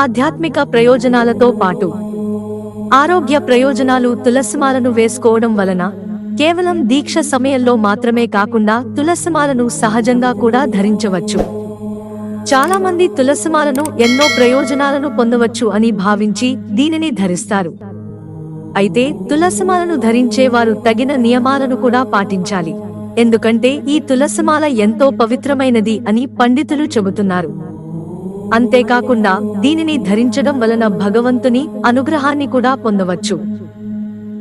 ఆధ్యాత్మిక ప్రయోజనాలతో పాటు ఆరోగ్య ప్రయోజనాలు. తులసిమాలను వేసుకోవడం వలన కేవలం దీక్ష సమయంలో మాత్రమే కాకుండా తులసిమాలను సహజంగా కూడా ధరించవచ్చు. చాలా మంది తులసిమాలను ఎన్నో ప్రయోజనాలను పొందవచ్చు అని భావించి దీనిని ధరిస్తారు. అయితే తులసిమాలను ధరించే వారు తగిన నియమాలను కూడా పాటించాలి. ఎందుకంటే ఈ తులసిమాల ఎంతో పవిత్రమైనది అని పండితులు చెబుతున్నారు. అంతేకాకుండా దీనిని ధరించడం వలన భగవంతుని అనుగ్రహాన్ని కూడా పొందవచ్చు.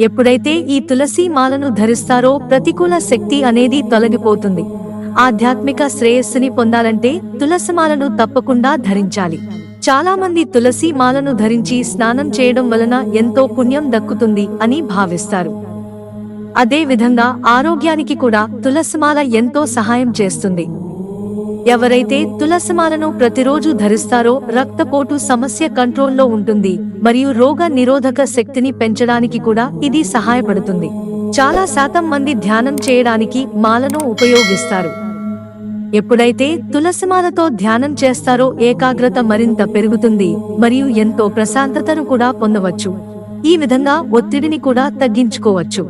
ఎప్పుడైతే ఈ తులసి మాలను ధరిస్తారో ప్రతికూల శక్తి అనేది తొలగిపోతుంది. ఆధ్యాత్మిక శ్రేయస్సుని పొందాలంటే తులసిమాలను తప్పకుండా ధరించాలి. చాలా మంది తులసి మాలను ధరించి స్నానం చేయడం వలన ఎంతో పుణ్యం దక్కుతుంది అని భావిస్తారు. అదే విధంగా ఆరోగ్యానికి కూడా తులసిమాల ఎంతో సహాయం చేస్తుంది. ఎవరైతే తులసిమాలను ప్రతిరోజు ధరిస్తారో రక్తపోటు సమస్య కంట్రోల్లో ఉంటుంది మరియు రోగ నిరోధక శక్తిని పెంచడానికి కూడా ఇది సహాయపడుతుంది. చాలా శాతం మంది ధ్యానం చేయడానికి మాలను ఉపయోగిస్తారు. ఎప్పుడైతే తులసిమాలతో ధ్యానం చేస్తారో ఏకాగ్రత మరింత పెరుగుతుంది మరియు ఎంతో ప్రశాంతతను కూడా పొందవచ్చు. ఈ విధంగా ఒత్తిడిని కూడా తగ్గించుకోవచ్చు.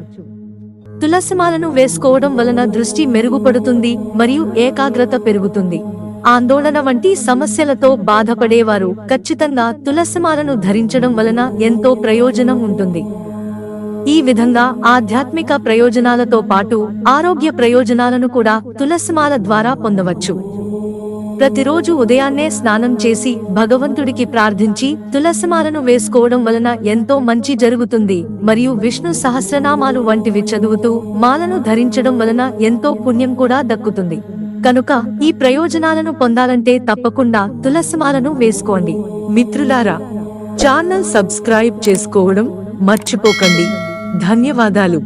తులసిమాలను వేసుకోవడం వలన దృష్టి మెరుగుపడుతుంది మరియు ఏకాగ్రత పెరుగుతుంది. ఆందోళన వంటి సమస్యలతో బాధపడేవారు ఖచ్చితంగా తులసిమాలను ధరించడం వలన ఎంతో ప్రయోజనం ఉంటుంది. ఈ విధంగా ఆధ్యాత్మిక ప్రయోజనాలతో పాటు ఆరోగ్య ప్రయోజనాలను కూడా తులసిమాల ద్వారా పొందవచ్చు. ప్రతిరోజు ఉదయాన్నే స్నానం చేసి భగవంతుడికి ప్రార్థించి తులసిమాలను వేసుకోవడం వలన ఎంతో మంచి జరుగుతుంది మరియు విష్ణు సహస్రనామాలు వంటివి చదువుతూ మాలను ధరించడం వలన ఎంతో పుణ్యం కూడా దక్కుతుంది. కనుక ఈ ప్రయోజనాలను పొందాలంటే తప్పకుండా తులసిమాలను వేసుకోండి. మిత్రులారా, ఛానల్ సబ్స్క్రైబ్ చేసుకోవడం మర్చిపోకండి. ధన్యవాదాలు.